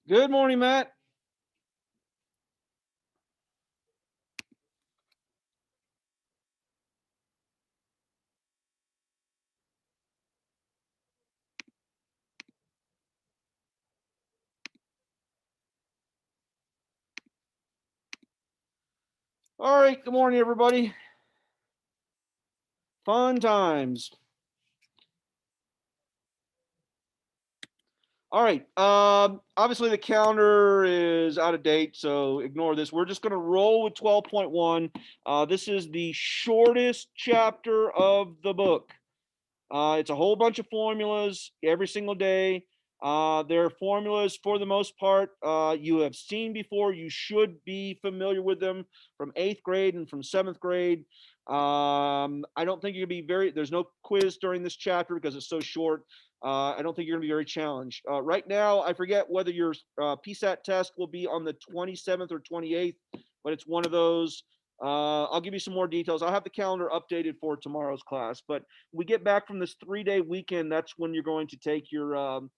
Good morning, Matt. All right, good morning, everybody. Fun times. All right. Obviously, the calendar is out of date, so ignore this. We're just going to roll with 12.1. This is the shortest chapter of the book. It's a whole bunch of formulas every single day. They're formulas for the most part you have seen before. You should be familiar with them from 8th grade and from 7th grade. I don't think you're gonna be there's no quiz during this chapter because it's so short. I don't think you're gonna be very challenged. Right now, I forget whether your PSAT test will be on the 27th or 28th, but it's one of those. I'll give you some more details. I'll have the calendar updated for tomorrow's class. But we get back from this 3-day weekend, that's when you're going to take your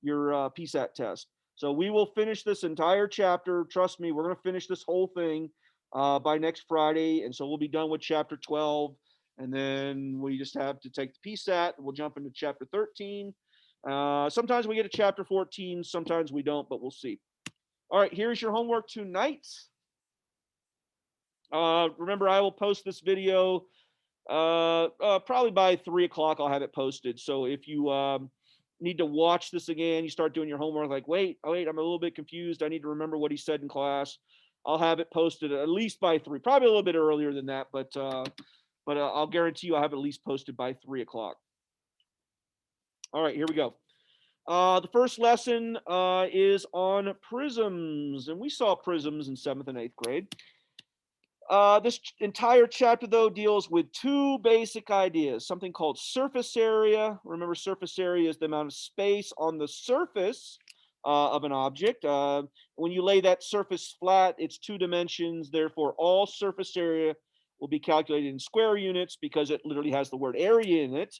PSAT test. So we will finish this entire chapter. Trust me, we're going to finish this whole thing by next Friday, and so we'll be done with chapter 12, and then we just have to take the PSAT. We'll jump into chapter 13. Sometimes we get to chapter 14, sometimes we don't, but we'll see. All right, here's your homework tonight. Remember, I will post this video probably by 3 o'clock. I'll have it posted. So if you need to watch this again, you start doing your homework, like, wait, I'm a little bit confused. I need to remember what he said in class. I'll have it posted at least by 3, probably a little bit earlier than that, but I'll guarantee you I'll have it at least posted by 3 o'clock. All right, here we go. The first lesson is on prisms, and we saw prisms in 7th and 8th grade. This entire chapter, though, deals with two basic ideas, something called surface area. Remember, surface area is the amount of space on the surface of an object. When you lay that surface flat, it's 2 dimensions. Therefore, all surface area will be calculated in square units because it literally has the word area in it.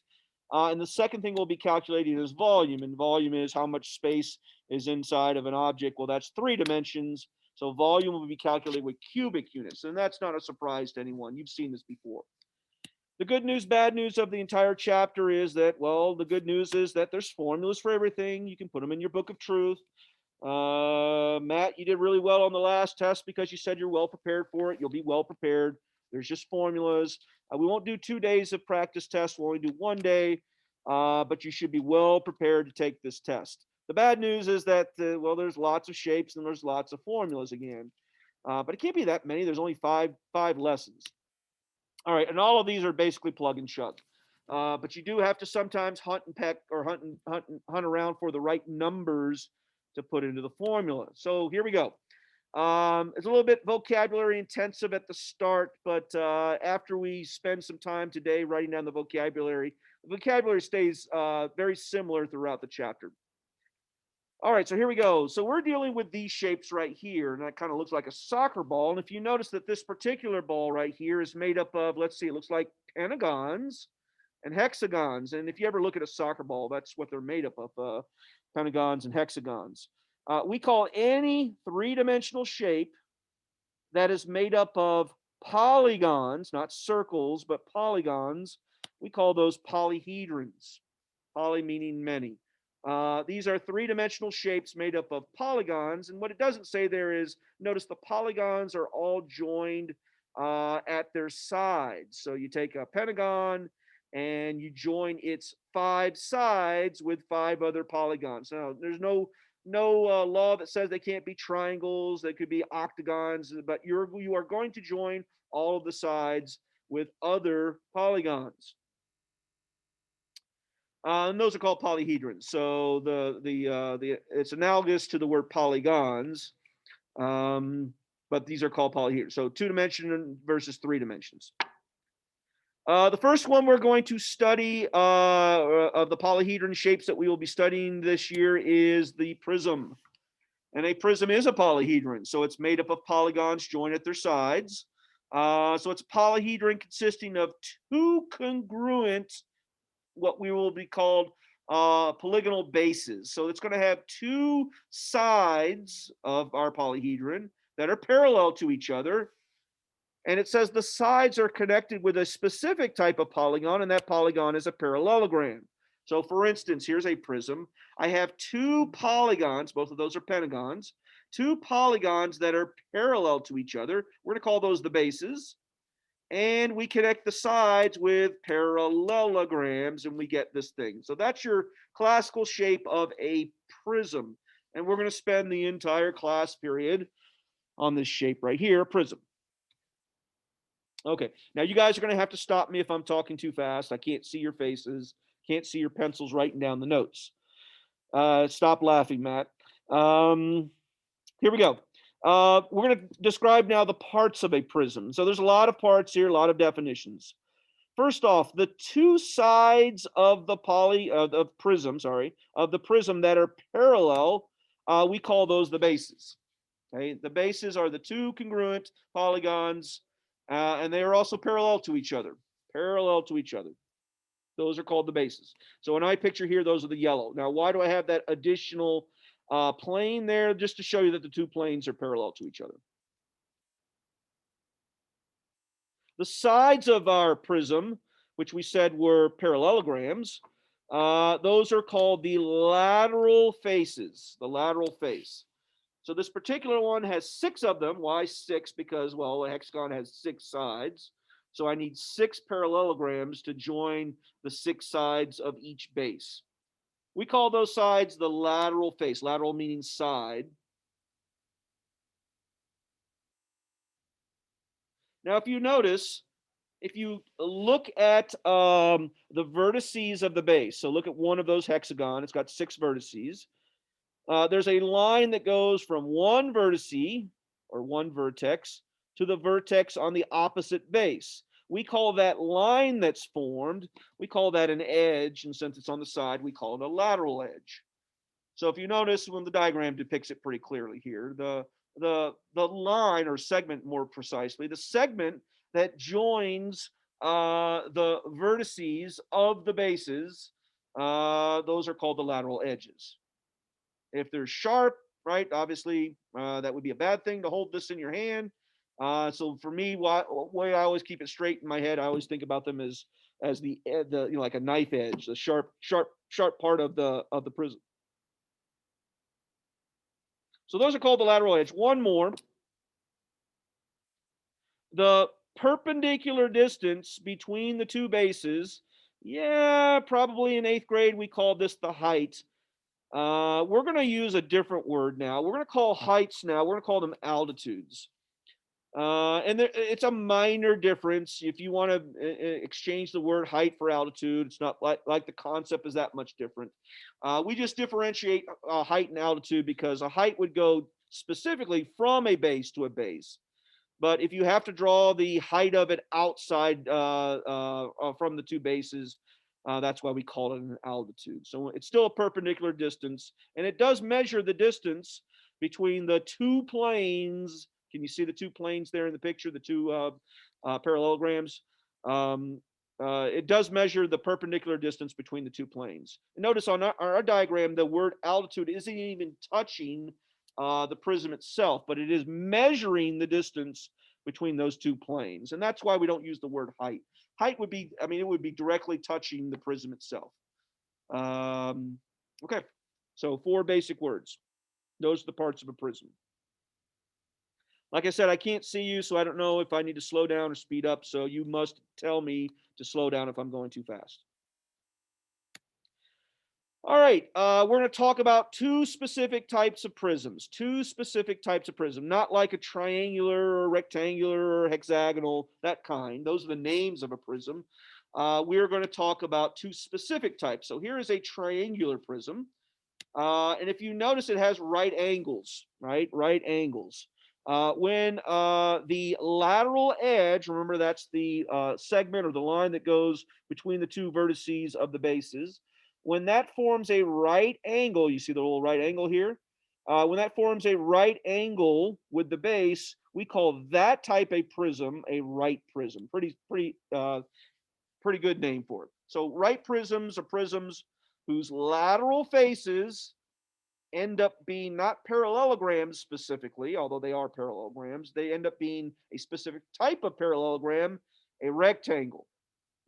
And the second thing will be calculated as volume, and volume is how much space is inside of an object. Well, that's 3 dimensions. So volume will be calculated with cubic units, and that's not a surprise to anyone. You've seen this before. The good news, bad news of the entire chapter is that, well, the good news is that there's formulas for everything. You can put them in your book of truth. Matt, you did really well on the last test because you said you're well prepared for it. You'll be well prepared. There's just formulas. We won't do 2 days of practice tests. We'll only do 1 day, but you should be well prepared to take this test. The bad news is that, well, there's lots of shapes and there's lots of formulas again. But it can't be that many. There's only five lessons. All right, and all of these are basically plug and chug. But you do have to sometimes hunt and peck or hunt around for the right numbers to put into the formula. So here we go. It's a little bit vocabulary intensive at the start, but after we spend some time today writing down the vocabulary stays very similar throughout the chapter. All right, so here we go. So we're dealing with these shapes right here, and that kind of looks like a soccer ball. And if you notice that this particular ball right here is made up of, let's see, it looks like pentagons and hexagons. And if you ever look at a soccer ball, that's what they're made up of, pentagons and hexagons. We call any 3-dimensional shape that is made up of polygons, not circles, but polygons, we call those polyhedrons. Poly meaning many. These are 3-dimensional shapes made up of polygons. And what it doesn't say there is, notice the polygons are all joined at their sides. So you take a pentagon and you join its 5 sides with 5 other polygons. Now, there's no law that says they can't be triangles. They could be octagons, but you are going to join all of the sides with other polygons. And those are called polyhedrons. So it's analogous to the word polygons, but these are called polyhedrons. So 2-dimension versus 3 dimensions. The first one we're going to study of the polyhedron shapes that we will be studying this year is the prism. And a prism is a polyhedron. So it's made up of polygons joined at their sides. So it's a polyhedron consisting of 2 congruent, what we will be called polygonal bases. So it's going to have two sides of our polyhedron that are parallel to each other. And it says the sides are connected with a specific type of polygon, and that polygon is a parallelogram. So for instance, here's a prism. I have two polygons, both of those are pentagons, two polygons that are parallel to each other. We're going to call those the bases. And we connect the sides with parallelograms, and we get this thing. So that's your classical shape of a prism. And we're going to spend the entire class period on this shape right here, a prism. Okay, now you guys are going to have to stop me if I'm talking too fast. I can't see your faces, can't see your pencils writing down the notes. Stop laughing, Matt. Here we go. We're going to describe now the parts of a prism. So there's a lot of parts here, a lot of definitions. First off, the two sides of the prism that are parallel, we call those the bases. Okay, the bases are the two congruent polygons, and they are also parallel to each other. Parallel to each other. Those are called the bases. So in my picture here, those are the yellow. Now, why do I have that additional plane there? Just to show you that the two planes are parallel to each other. The sides of our prism, which we said were parallelograms, those are called the lateral faces, the lateral face. So this particular one has 6 of them. Why 6? Because, well, a hexagon has 6 sides. So I need 6 parallelograms to join the 6 sides of each base. We call those sides the lateral face, lateral meaning side. Now, if you notice, if you look at the vertices of the base, so look at one of those hexagon, it's got 6 vertices. There's a line that goes from one vertice or one vertex to the vertex on the opposite base. We call that line that's formed, we call that an edge, and since it's on the side, we call it a lateral edge. So if you notice when the diagram depicts it pretty clearly here, the line or segment, more precisely, the segment that joins the vertices of the bases, those are called the lateral edges. If they're sharp, right, obviously that would be a bad thing to hold this in your hand. So for me, way I always keep it straight in my head, I always think about them as the like a knife edge, the sharp part of the prism. So those are called the lateral edge. One more. The perpendicular distance between the two bases, yeah, probably in 8th grade we called this the height. We're going to use a different word now. We're going to call heights now, we're going to call them altitudes. And it's a minor difference. If you want to exchange the word height for altitude, it's not like the concept is that much different. We just differentiate height and altitude because a height would go specifically from a base to a base. But if you have to draw the height of it outside from the two bases, that's why we call it an altitude. So it's still a perpendicular distance, and it does measure the distance between the two planes. Can you see the two planes there in the picture, the two parallelograms? It does measure the perpendicular distance between the two planes. And notice on our diagram, the word altitude isn't even touching the prism itself, but it is measuring the distance between those two planes. And that's why we don't use the word height. Height would be, I mean, it would be directly touching the prism itself. Okay, so 4 basic words. Those are the parts of a prism. Like I said, I can't see you, so I don't know if I need to slow down or speed up. So you must tell me to slow down if I'm going too fast. All right, we're going to talk about 2 specific types of prisms. 2 specific types of prism, not like a triangular or rectangular or hexagonal, that kind. Those are the names of a prism. We're going to talk about 2 specific types. So here is a triangular prism. And if you notice, it has right angles, right? Right angles. When the lateral edge, remember that's the segment or the line that goes between the 2 vertices of the bases, when that forms a right angle, you see the little right angle here? When that forms a right angle with the base, we call that type of prism a right prism. Pretty good name for it. So right prisms are prisms whose lateral faces end up being not parallelograms specifically, although they are parallelograms, they end up being a specific type of parallelogram, a rectangle.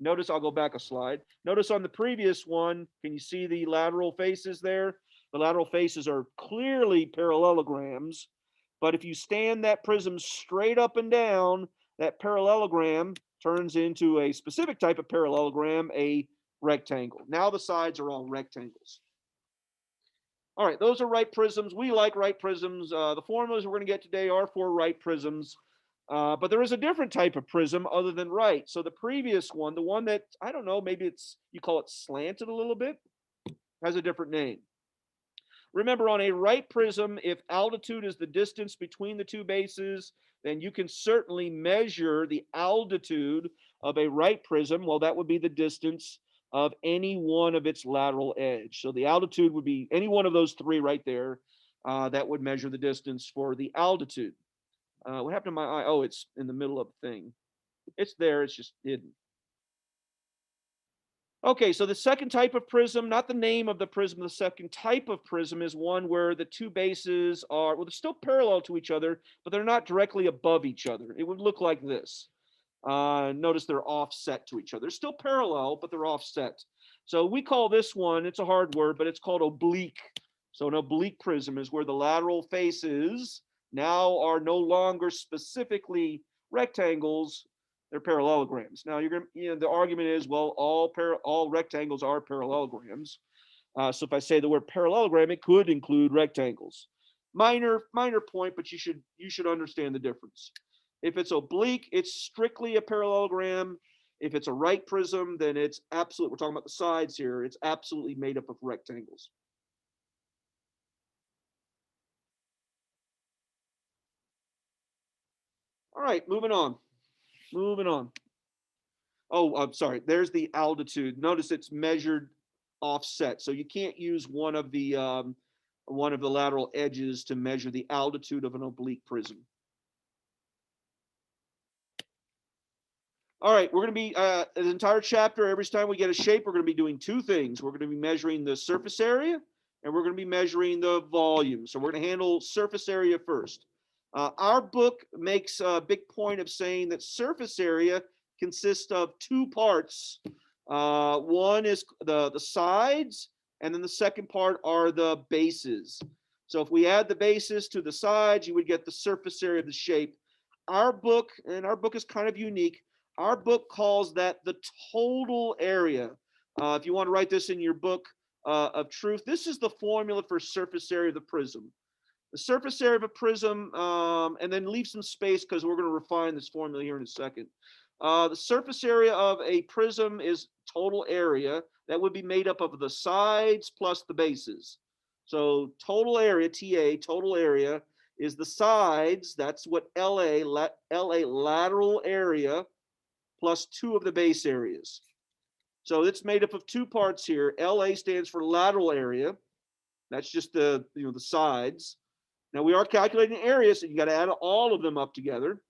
Notice, I'll go back a slide. Notice on the previous one, can you see the lateral faces there? The lateral faces are clearly parallelograms, but if you stand that prism straight up and down, that parallelogram turns into a specific type of parallelogram, a rectangle. Now the sides are all rectangles. All right, those are right prisms. We like right prisms. The formulas we're going to get today are for right prisms. But there is a different type of prism other than right. So the previous one, the one that, I don't know, maybe it's, you call it slanted a little bit, has a different name. Remember, on a right prism, if altitude is the distance between the two bases, then you can certainly measure the altitude of a right prism. Well, that would be the distance of any one of its lateral edge. So the altitude would be any one of those three right there. That would measure the distance for the altitude. What happened to my eye? Oh, it's in the middle of the thing. It's there, it's just hidden. Okay, so the second type of prism, not the name of the prism, the second type of prism is one where the two bases are, well, they're still parallel to each other, but they're not directly above each other. It would look like this. Notice they're offset to each other. They're still parallel, but they're offset. So we call this one, it's a hard word, but it's called oblique. So an oblique prism is where the lateral faces now are no longer specifically rectangles, they're parallelograms. Now you're gonna, the argument is, well, all rectangles are parallelograms. So if I say the word parallelogram, it could include rectangles. Minor point, but you should understand the difference. If it's oblique, it's strictly a parallelogram. If it's a right prism, then it's absolute. We're talking about the sides here. It's absolutely made up of rectangles. All right, moving on. Moving on. Oh, I'm sorry. There's the altitude. Notice it's measured offset, so you can't use one of the lateral edges to measure the altitude of an oblique prism. All right, we're going to be an entire chapter. Every time we get a shape, we're going to be doing two things. We're going to be measuring the surface area, and we're going to be measuring the volume. So we're going to handle surface area first. Our book makes a big point of saying that surface area consists of two parts. One is the sides, and then the second part are the bases. So if we add the bases to the sides, you would get the surface area of the shape. Our book, and our book is kind of unique, our book calls that the total area. If you want to write this in your book of truth, this is the formula for surface area of the prism. The surface area of a prism, and then leave some space because we're going to refine this formula here in a second. The surface area of a prism is total area. That would be made up of the sides plus the bases. So total area, TA, total area, is the sides. That's what LA lateral area, plus two of the base areas. So it's made up of two parts here. LA stands for lateral area. That's just the sides. Now we are calculating area, so you got to add all of them up together.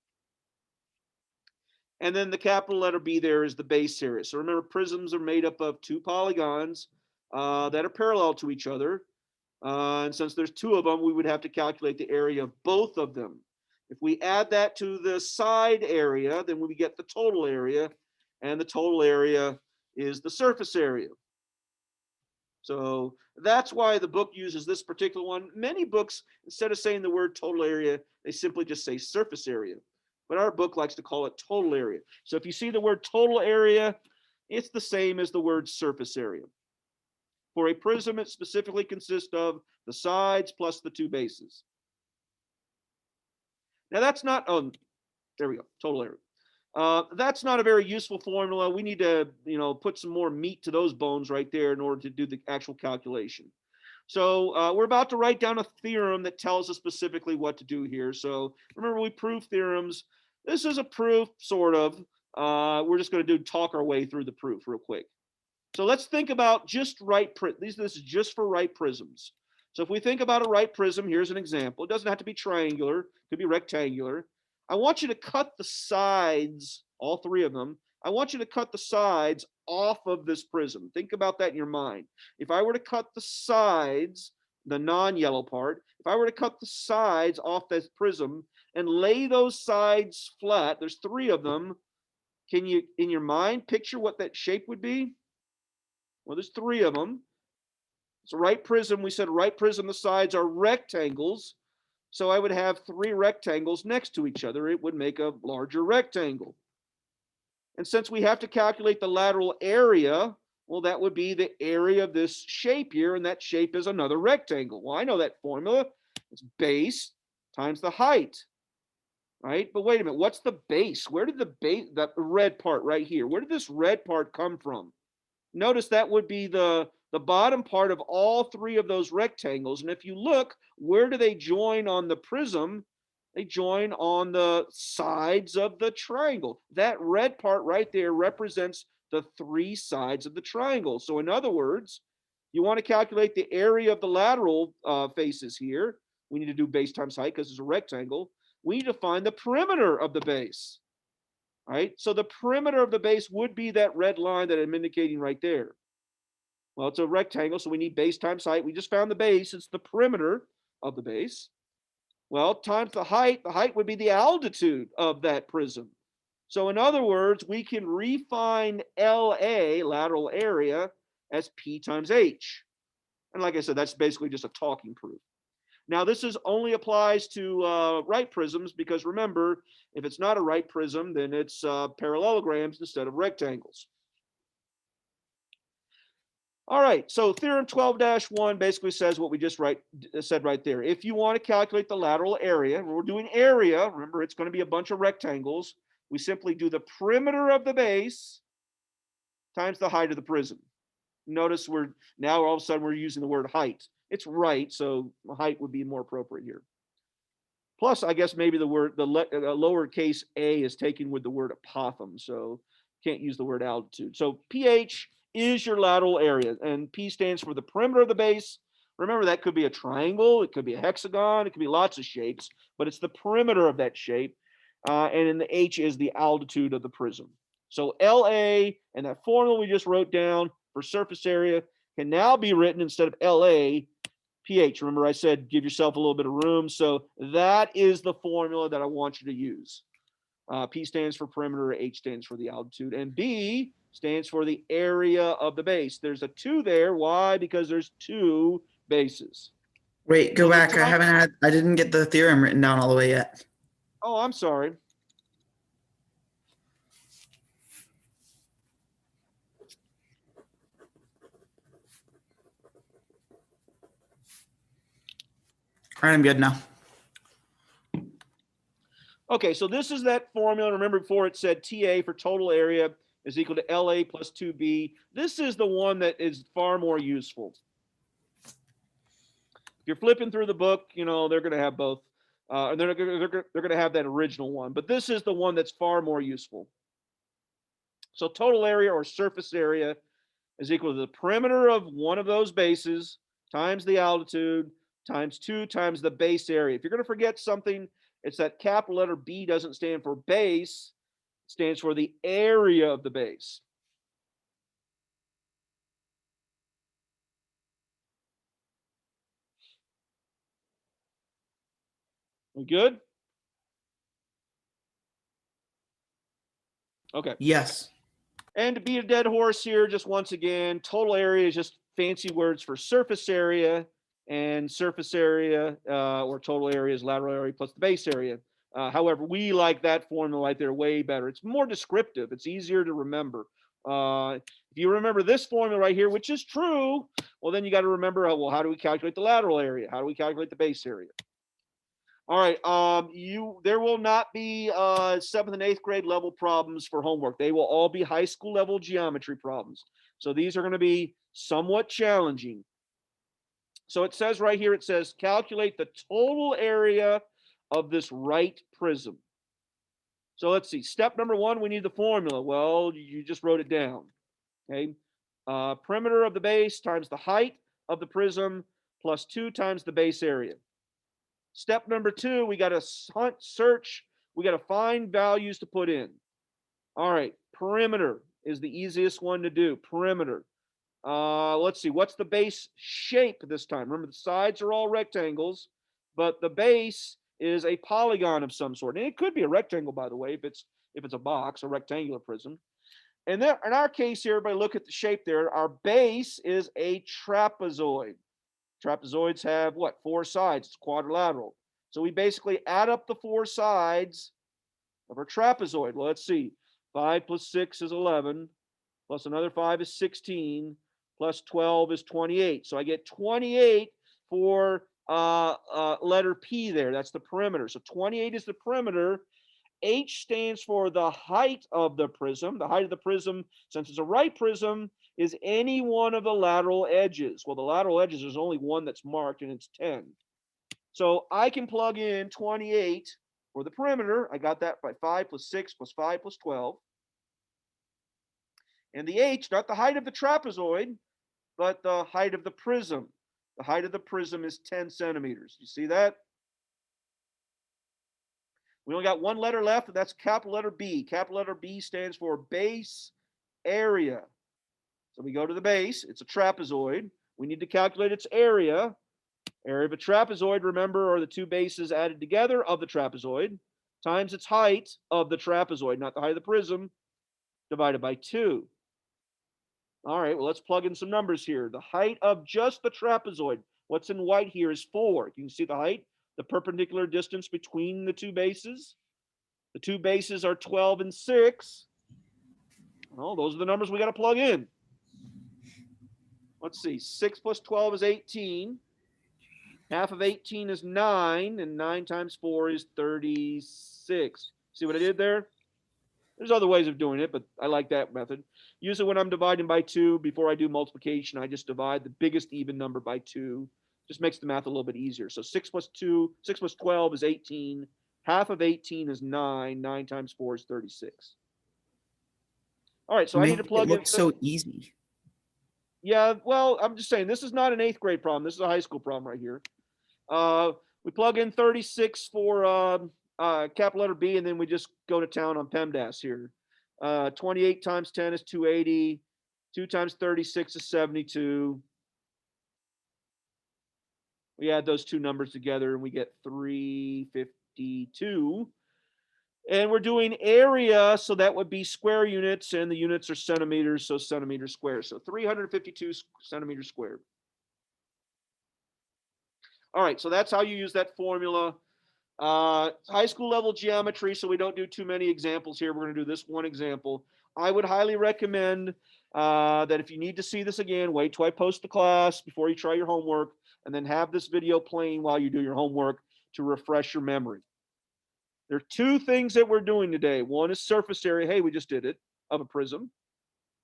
And then the capital letter B there is the base area. So remember, prisms are made up of two polygons that are parallel to each other. And since there's two of them, we would have to calculate the area of both of them. If we add that to the side area, then we get the total area, and the total area is the surface area. So that's why the book uses this particular one. Many books, instead of saying the word total area, they simply just say surface area. But our book likes to call it total area. So if you see the word total area, it's the same as the word surface area. For a prism, it specifically consists of the sides plus the two bases. Now that's not, there we go, total area. That's not a very useful formula. We need to, put some more meat to those bones right there in order to do the actual calculation. So we're about to write down a theorem that tells us specifically what to do here. So remember, we prove theorems. This is a proof, sort of. We're just going to talk our way through the proof real quick. So let's think about just right this is just for right prisms. So if we think about a right prism, here's an example. It doesn't have to be triangular, it could be rectangular. I want you to cut the sides, all three of them, I want you to cut the sides off of this prism. Think about that in your mind. If I were to cut the sides, the non-yellow part, if I were to cut the sides off this prism and lay those sides flat, there's 3 of them. Can you, in your mind, picture what that shape would be? Well, there's 3 of them. It's a right prism. We said right prism, the sides are rectangles. So I would have 3 rectangles next to each other. It would make a larger rectangle. And since we have to calculate the lateral area, well, that would be the area of this shape here, and that shape is another rectangle. Well, I know that formula. It's base times the height, right? But wait a minute, what's the base? Where did the base, that red part right here, where did this red part come from? Notice that would be the bottom part of all 3 of those rectangles. And if you look, where do they join on the prism? They join on the sides of the triangle. That red part right there represents the 3 sides of the triangle. So in other words, you want to calculate the area of the lateral faces here. We need to do base times height because it's a rectangle. We need to find the perimeter of the base. Right? So the perimeter of the base would be that red line that I'm indicating right there. Well, it's a rectangle, so we need base times height. We just found the base. It's the perimeter of the base. Well, times the height would be the altitude of that prism. So in other words, we can refine LA, lateral area, as P times H. And like I said, that's basically just a talking proof. Now, this only applies to right prisms because remember, if it's not a right prism, then it's parallelograms instead of rectangles. All right, so theorem 12-1 basically says what we just said right there. If you want to calculate the lateral area, we're doing area, remember it's going to be a bunch of rectangles, we simply do the perimeter of the base times the height of the prism. Notice now all of a sudden we're using the word height. It's right, so height would be more appropriate here. Plus, I guess maybe the lowercase a is taken with the word apothegm, so can't use the word altitude. So pH is your lateral area, and P stands for the perimeter of the base. Remember, that could be a triangle, it could be a hexagon, it could be lots of shapes, but it's the perimeter of that shape. And then the H is the altitude of the prism. So LA and that formula we just wrote down for surface area can now be written instead of LA, pH. Remember I said give yourself a little bit of room. So that is the formula that I want you to use. P stands for perimeter, H stands for the altitude, and B stands for the area of the base. There's a 2 there. Why? Because there's 2 bases. Wait, go back. I didn't get the theorem written down all the way yet. Oh, I'm sorry. All right, I'm good now. Okay, so this is that formula. Remember before it said TA for total area is equal to LA plus 2B. This is the one that is far more useful. If you're flipping through the book, you know, they're going to have both. They're going to have that original one. But this is the one that's far more useful. So total area or surface area is equal to the perimeter of one of those bases times the altitude times 2 times the base area. If you're going to forget something, it's that capital letter B doesn't stand for base, it stands for the area of the base. We good? Okay. Yes. And to beat a dead horse here, just once again, total area is just fancy words for surface area, and surface area or total area is lateral area plus the base area. However, we like that formula right there way better. It's more descriptive. It's easier to remember. If you remember this formula right here, which is true, well, then you got to remember, well, how do we calculate the lateral area? How do we calculate the base area? All right, there will not be 7th and 8th grade level problems for homework. They will all be high school level geometry problems. So these are going to be somewhat challenging. So it says right here, it says calculate the total area of this right prism. So let's see, step number 1, we need the formula. Well, you just wrote it down, okay? Perimeter of the base times the height of the prism plus 2 times the base area. Step number 2, we got to search, we got to find values to put in. All right, Perimeter is the easiest one to do. Perimeter. Let's see, what's the base shape this time? Remember, the sides are all rectangles, but the base is a polygon of some sort. And it could be a rectangle, by the way, if it's a box, a rectangular prism. And then in our case here, everybody look at the shape there. Our base is a trapezoid. Trapezoids have what? 4 sides. It's quadrilateral. So we basically add up the 4 sides of our trapezoid. Well, let's see. 5 plus 6 is 11, plus another 5 is 16, plus 12 is 28. So I get 28 for letter P there. That's the perimeter. So 28 is the perimeter. H stands for the height of the prism. The height of the prism, since it's a right prism, is any one of the lateral edges. Well, the lateral edges, there's only one that's marked, and it's 10. So I can plug in 28 for the perimeter. I got that by 5 plus 6 plus 5 plus 12. And the H, not the height of the trapezoid, but the height of the prism. The height of the prism is 10 centimeters. You see that? We only got one letter left, and that's capital letter B. Capital letter B stands for base area. So we go to the base. It's a trapezoid. We need to calculate its area. Area of a trapezoid, remember, are the 2 bases added together of the trapezoid times its height of the trapezoid, not the height of the prism, divided by 2. All right, well, let's plug in some numbers here. The height of just the trapezoid, what's in white here, is 4. You can see the height, the perpendicular distance between the 2 bases. The 2 bases are 12 and 6. Well, those are the numbers we got to plug in. Let's see, 6 plus 12 is 18. Half of 18 is 9, and 9 times 4 is 36. See what I did there? There's other ways of doing it, but I like that method. Usually when I'm dividing by 2, before I do multiplication, I just divide the biggest even number by 2. Just makes the math a little bit easier. So 6 plus 12 is 18. Half of 18 is 9. 9 times 4 is 36. All right, so I need to Make plug it in. look so easy. Yeah, well, I'm just saying, this is not an 8th grade problem. This is a high school problem right here. We plug in 36 for capital letter B, and then we just go to town on PEMDAS here. 28 times 10 is 280. 2 times 36 is 72. We add those 2 numbers together, and we get 352. And we're doing area, so that would be square units, and the units are centimeters, so centimeters squared. So 352 centimeters squared. All right, so that's how you use that formula. High school level geometry, so we don't do too many examples here. We're going to do this one example. I would highly recommend that if you need to see this again, wait till I post the class before you try your homework, and then have this video playing while you do your homework to refresh your memory. There are 2 things that we're doing today. One is surface area. Hey, we just did it, of a prism.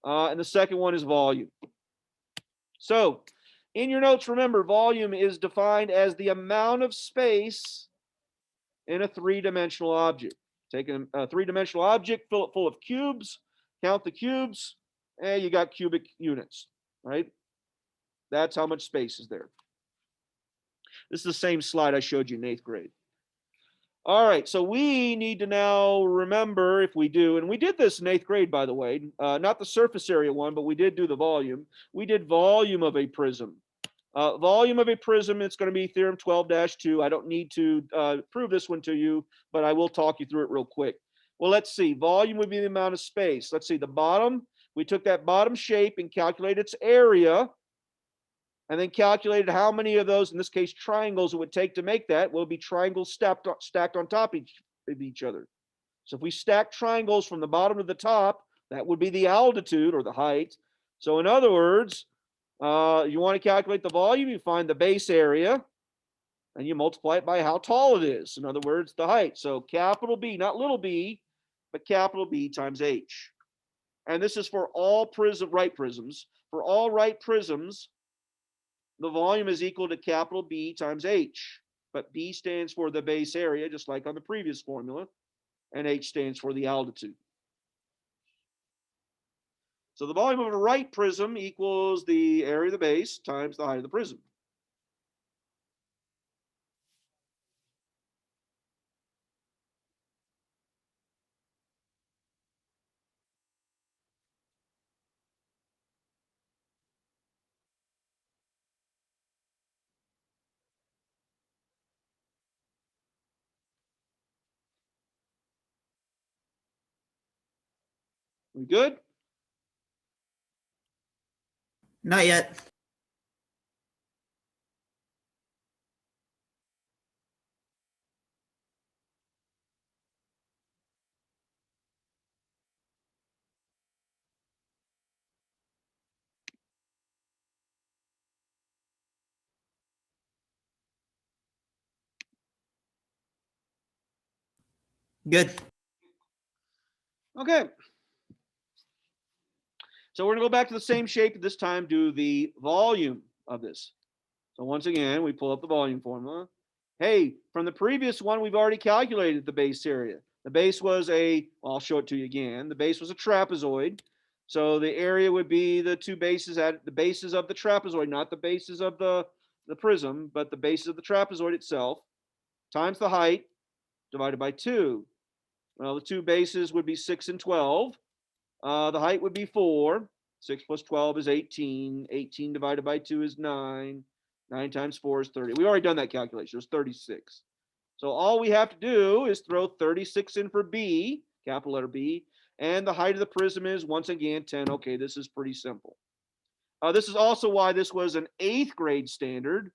And the second one is volume. So in your notes, remember, volume is defined as the amount of space in a 3-dimensional object. Take a 3-dimensional object, fill it full of cubes, count the cubes, and you got cubic units, right? That's how much space is there. This is the same slide I showed you in 8th grade. All right, so we need to now remember, if we do, and we did this in 8th grade, by the way, not the surface area one, but we did do the volume. We did volume of a prism. Volume of a prism, it's going to be Theorem 12-2. I don't need to prove this one to you, but I will talk you through it real quick. Well, let's see. Volume would be the amount of space. Let's see. The bottom, we took that bottom shape and calculated its area, and then calculated how many of those, in this case, triangles it would take to make that. Will be triangles stacked on top of each other. So if we stack triangles from the bottom to the top, that would be the altitude or the height. So in other words, you want to calculate the volume, you find the base area, and you multiply it by how tall it is. In other words, the height. So capital B, not little b, but capital B times H. And this is for all right prisms. For all right prisms, the volume is equal to capital B times H. But B stands for the base area, just like on the previous formula, and H stands for the altitude. So the volume of a right prism equals the area of the base times the height of the prism. We good? Not yet. Good. Okay. So we're gonna go back to the same shape, this time do the volume of this. So once again, we pull up the volume formula. Hey, from the previous one, we've already calculated the base area. The base was well, I'll show it to you again. The base was a trapezoid. So the area would be the two bases at the bases of the trapezoid, not the bases of the prism, but the bases of the trapezoid itself, times the height, divided by 2. Well, the two bases would be 6 and 12. The height would be 4. 6 plus 12 is 18. 18 divided by 2 is 9. 9 times 4 is 30. We've already done that calculation. It's 36. So all we have to do is throw 36 in for B, capital letter B, and the height of the prism is, once again, 10. Okay, this is pretty simple. This is also why this was an 8th grade standard.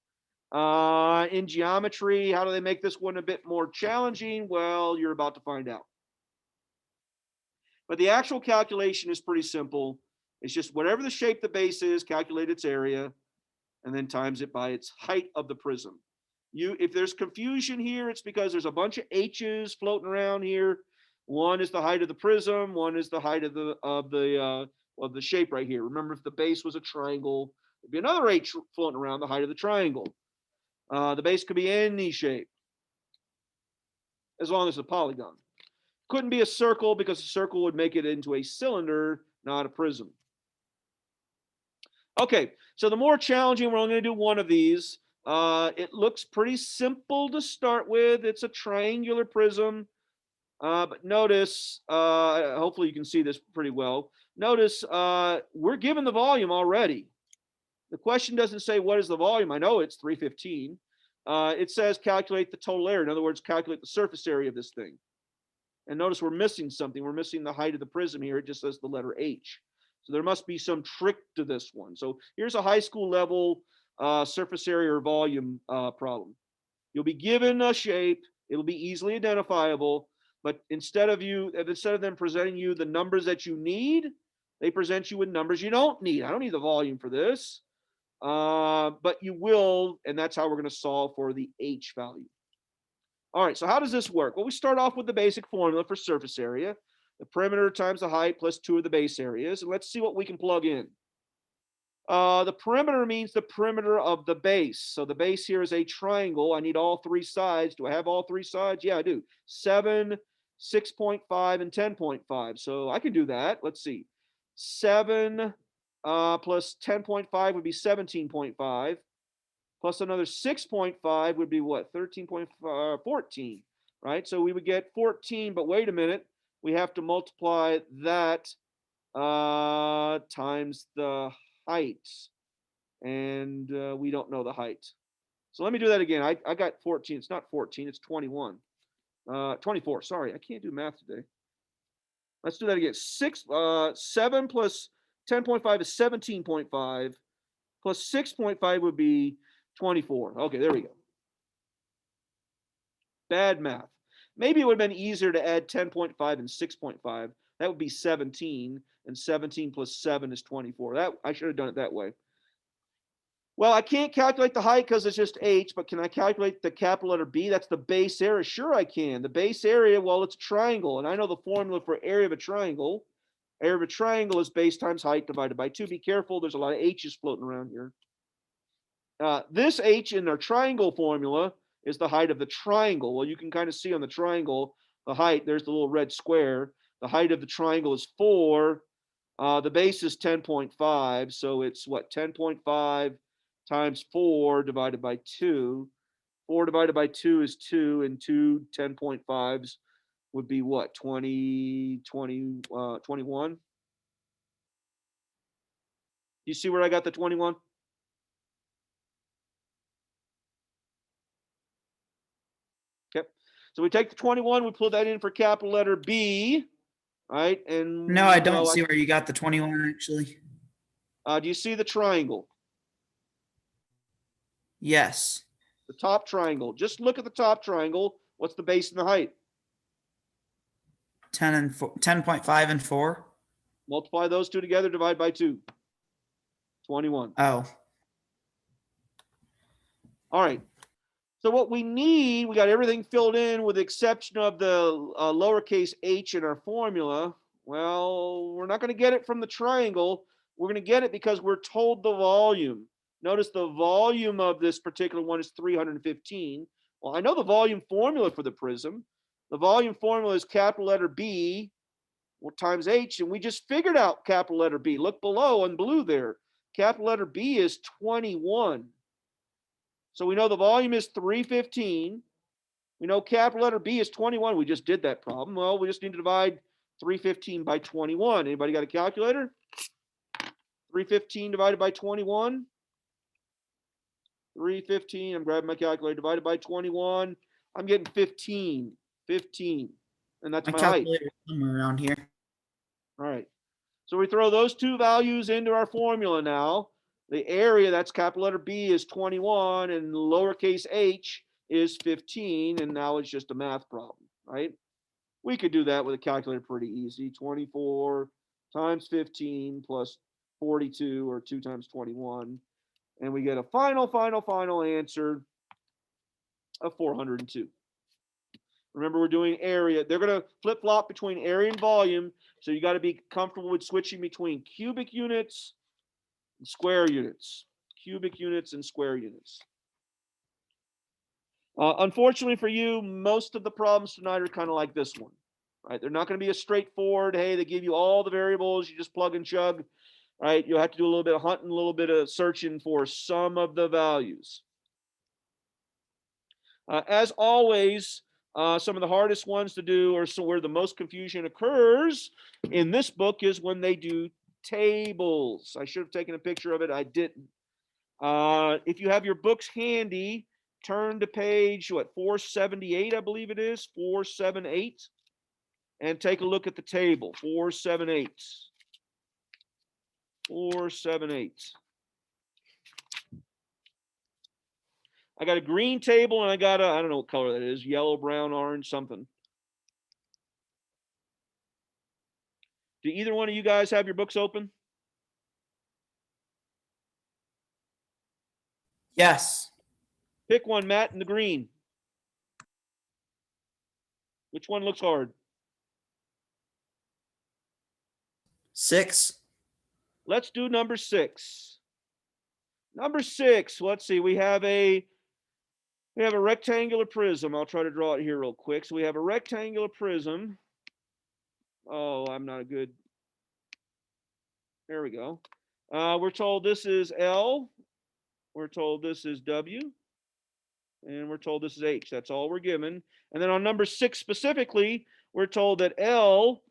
In geometry, how do they make this one a bit more challenging? Well, you're about to find out. But the actual calculation is pretty simple. It's just whatever the shape the base is, calculate its area, and then times it by its height of the prism. If there's confusion here, it's because there's a bunch of H's floating around here. One is the height of the prism. One is the height of the shape right here. Remember, if the base was a triangle, there'd be another H floating around, the height of the triangle. The base could be any shape, as long as it's a polygon. Couldn't be a circle because a circle would make it into a cylinder, not a prism. Okay, so the more challenging, we're only going to do one of these. It looks pretty simple to start with. It's a triangular prism. But notice, hopefully you can see this pretty well. Notice we're given the volume already. The question doesn't say what is the volume. I know it's 315. It says calculate the total area. In other words, calculate the surface area of this thing. And notice we're missing something. We're missing the height of the prism here. It just says the letter H. So there must be some trick to this one. So here's a high school level surface area or volume problem. You'll be given a shape. It'll be easily identifiable. But instead of them presenting you the numbers that you need, they present you with numbers you don't need. I don't need the volume for this. But you will, and that's how we're going to solve for the H value. All right, so how does this work? Well, we start off with the basic formula for surface area. The perimeter times the height plus 2 of the base areas. And let's see what we can plug in. The perimeter means the perimeter of the base. So the base here is a triangle. I need all 3 sides. Do I have all 3 sides? Yeah, I do. 7, 6.5, and 10.5. So I can do that. Let's see. 7 plus 10.5 would be 17.5. Plus another 6.5 would be what? 13.14, right? So we would get 14, but wait a minute. We have to multiply that times the height. And we don't know the height. So let me do that again. I got 14. It's not 14. It's 21. 24. Sorry, I can't do math today. Let's do that again. 7 plus 10.5 is 17.5. Plus 6.5 would be 24. Okay, there we go. Bad math. Maybe it would have been easier to add 10.5 and 6.5. That would be 17, and 17 plus 7 is 24. I should have done it that way. Well, I can't calculate the height because it's just H, but can I calculate the capital letter B? That's the base area. Sure, I can. The base area, well, it's a triangle, and I know the formula for area of a triangle. Area of a triangle is base times height divided by 2. Be careful, there's a lot of H's floating around here. This H in our triangle formula is the height of the triangle. Well, you can kind of see on the triangle, the height, there's the little red square. The height of the triangle is 4. The base is 10.5. So it's what? 10.5 times 4 divided by 2. 4 divided by 2 is 2, and 2 10.5s would be what? 21? You see where I got the 21? Okay. So we take the 21, we pull that in for capital letter B. right? And No, I don't well, see where you got the 21 actually. do you see the triangle? Yes. The top triangle. Just look at the top triangle. What's the base and the height? 10 and 4, 10.5 and 4. Multiply those two together, divide by 2. 21. Oh. All right. So what we need, we got everything filled in with the exception of the lowercase h in our formula. Well, we're not going to get it from the triangle. We're going to get it because we're told the volume. Notice the volume of this particular one is 315. Well, I know the volume formula for the prism. The volume formula is capital letter B times H, and we just figured out capital letter B. Look below in blue there. Capital letter B is 21. So we know the volume is 315. We know capital letter B is 21. We just did that problem. Well, we just need to divide 315 by 21. Anybody got a calculator? 315 divided by 21. 315, I'm grabbing my calculator, divided by 21. I'm getting 15. 15. And that's My my height. calculator is somewhere around here. All right. So we throw those two values into our formula now. The area, that's capital letter B, is 21, and lowercase h is 15, and now it's just a math problem, right? We could do that with a calculator pretty easy. 24 times 15 plus 42, or 2 times 21, and we get a final answer of 402. Remember, we're doing area. They're going to flip-flop between area and volume, so you got to be comfortable with switching between cubic units and square units. Cubic units and square units. Unfortunately for you, most of the problems tonight are kind of like this one, right? They're not going to be as straightforward. Hey, they give you all the variables, you just plug and chug, right? You'll have to do a little bit of hunting, a little bit of searching for some of the values. As always, some of the hardest ones to do, or so where the most confusion occurs in this book, is when they do tables. I should have taken a picture of it. I didn't. If you have your books handy, turn to page 478, I believe it is, 478, and take a look at the table. 478. 478. I got a green table and I got I don't know what color that is, yellow, brown, orange, something. Do either one of you guys have your books open? Yes. Pick one, Matt, in the green. Which one looks hard? 6. Let's do number 6. Number 6, let's see, we have a rectangular prism. I'll try to draw it here real quick. So we have a rectangular prism. Oh, I'm not a good. There we go. We're told this is L. We're told this is W. And we're told this is H. That's all we're given. And then on number 6 specifically, we're told that L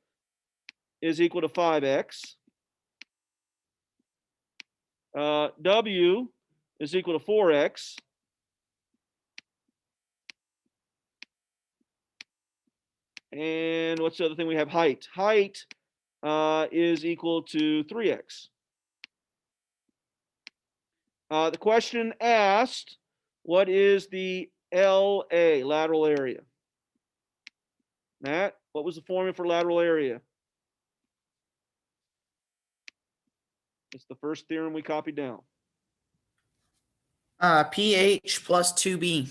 is equal to 5x. W is equal to 4x. And what's the other thing we have? Height. Height is equal to 3x. The question asked, what is the LA, lateral area? Matt, what was the formula for lateral area? It's the first theorem we copied down. pH plus 2b.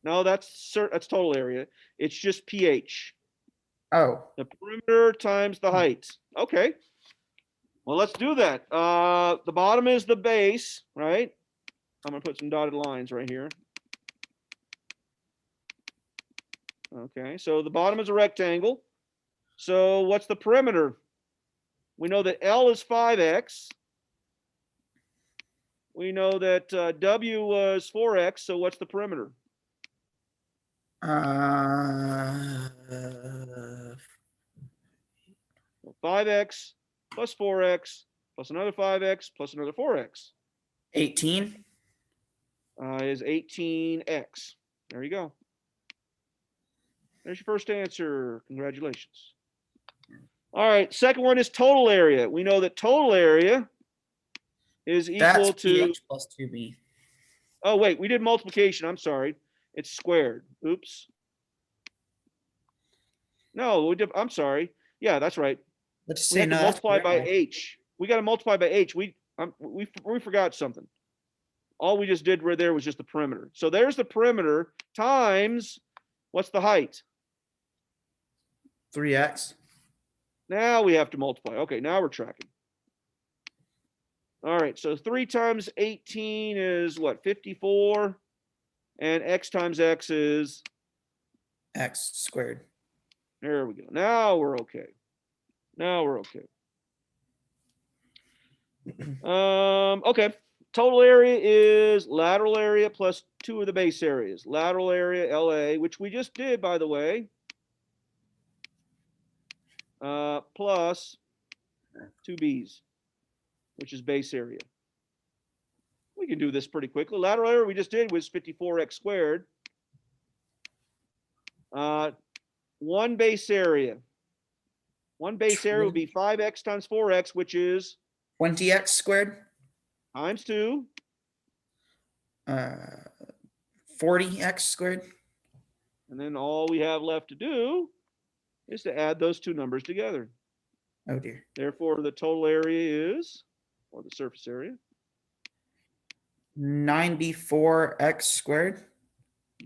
No, that's total area. It's just pH. Oh. The perimeter times the height. Okay. Well, let's do that. The bottom is the base, right? I'm going to put some dotted lines right here. Okay, so the bottom is a rectangle. So what's the perimeter? We know that L is 5x. We know that W was 4x. So what's the perimeter? 5x plus 4x plus another 5x plus another 4x. 18. Is 18x. There you go. There's your first answer. Congratulations. All right, second one is total area. We know that total area is That's equal to, px plus 2b. oh wait, we did multiplication, I'm sorry. It's squared, oops. No, we did, I'm sorry. Yeah, that's right. Let's We say have to no, that's multiply by correct. h. We got to multiply by h. We forgot something. All we just did right there was just the perimeter. So there's the perimeter times, what's the height? 3x. Now we have to multiply. Okay, now we're tracking. All right, so 3 times 18 is what, 54? And x times x is, X squared. there we go. Now we're okay. Now we're okay. Okay. Total area is lateral area plus 2 of the base areas. Lateral area, LA, which we just did, by the way, plus 2 B's, which is base area. We can do this pretty quickly. Lateral area we just did was 54x squared. 1 base area. 1 base area would be 5x times 4x, which is 20x squared. times 2. 40x squared. And then all we have left to do is to add those two numbers together. Oh dear. Therefore, the total area is, or the surface area, 94x squared.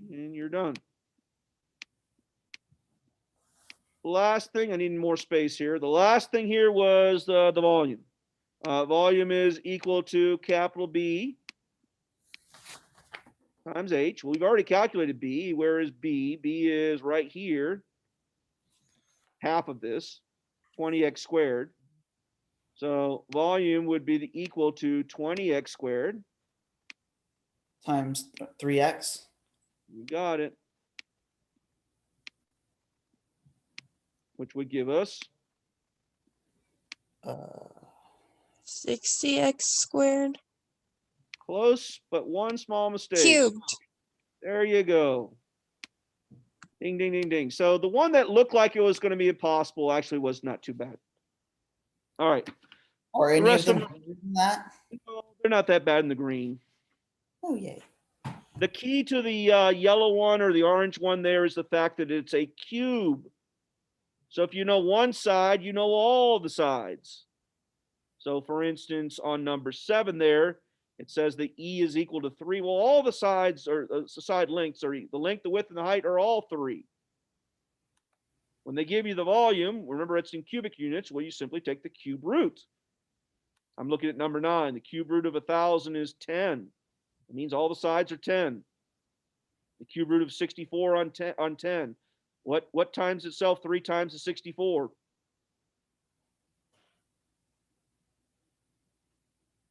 and you're done. The last thing, I need more space here. The last thing here was the volume. Volume is equal to capital B times H. Well, we've already calculated B. Where is B? B is right here, half of this, 20x squared. So volume would be equal to 20x squared. Times 3x. You got it. Which would give us 60x squared. close, but one small mistake. Cubed. There you go. Ding, ding, ding, ding. So the one that looked like it was going to be impossible actually was not too bad. All right. Or any of rest of them them- harder than that? No, they're not that bad in the green. Oh yay. The key to the yellow one or the orange one there is the fact that it's a cube. So if you know one side, you know all the sides. So for instance, on number 7 there, it says the E is equal to 3. Well, all the sides or the side lengths are the length, the width, and the height are all 3. When they give you the volume, remember it's in cubic units, well, you simply take the cube root. I'm looking at number 9. The cube root of 1,000 is 10. It means all the sides are 10. The cube root of 64 on 10. What times itself 3 times the 64?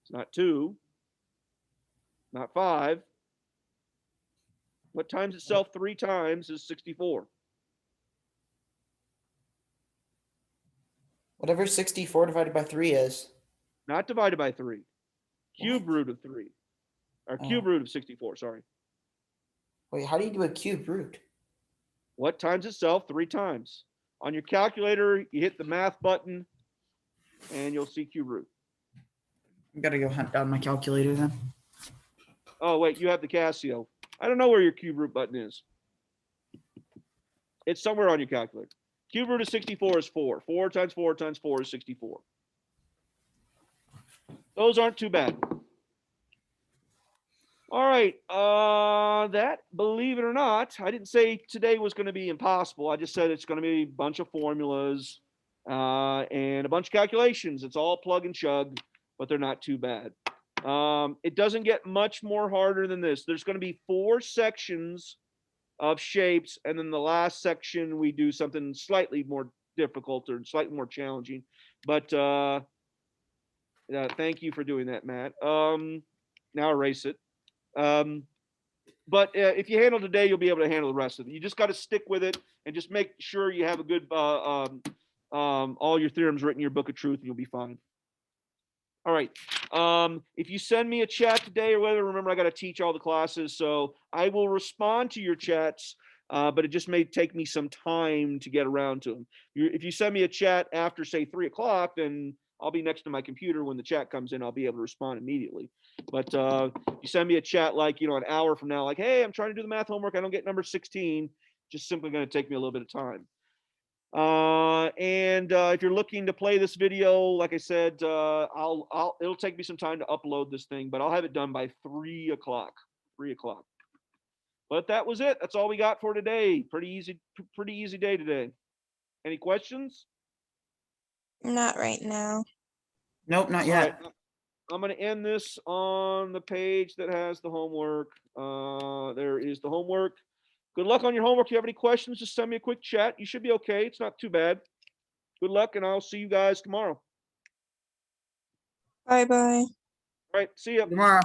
It's not 2, not 5. What times itself 3 times is 64? Whatever 64 divided by 3 is. Not divided by 3. Cube What? root of 3. Or cube Oh. root of 64, sorry. Wait, how do you do a cube root? What times itself 3 times? On your calculator, you hit the math button and you'll see cube root. I gotta go hunt down my calculator then. Oh, wait, you have the Casio. I don't know where your cube root button is. It's somewhere on your calculator. Cube root of 64 is 4. 4 times 4 times 4 is 64. Those aren't too bad. All right, that, believe it or not, I didn't say today was going to be impossible. I just said it's going to be a bunch of formulas and a bunch of calculations. It's all plug and chug, but they're not too bad. It doesn't get much more harder than this. There's going to be 4 sections of shapes, and then the last section we do something slightly more difficult or slightly more challenging. But thank you for doing that, Matt. Now erase it. But if you handle today, you'll be able to handle the rest of it. You just got to stick with it and just make sure you have a good all your theorems written in your book of truth, and you'll be fine. All right. If you send me a chat today or whatever, remember I got to teach all the classes, so I will respond to your chats but it just may take me some time to get around to them. If you send me a chat after, say, 3 o'clock, then I'll be next to my computer. When the chat comes in, I'll be able to respond immediately. But you send me a chat like, an hour from now, like, hey, I'm trying to do the math homework, I don't get number 16, just simply going to take me a little bit of time. And if you're looking to play this video, like I said, it'll take me some time to upload this thing, but I'll have it done by 3 o'clock. 3 o'clock. But that was it. That's all we got for today. Pretty easy day today. Any questions? Not right now. Nope, not All yet. right. I'm going to end this on the page that has the homework. There is the homework. Good luck on your homework. If you have any questions, just send me a quick chat. You should be okay. It's not too bad. Good luck, and I'll see you guys tomorrow. Bye bye. All right. See ya. Tomorrow.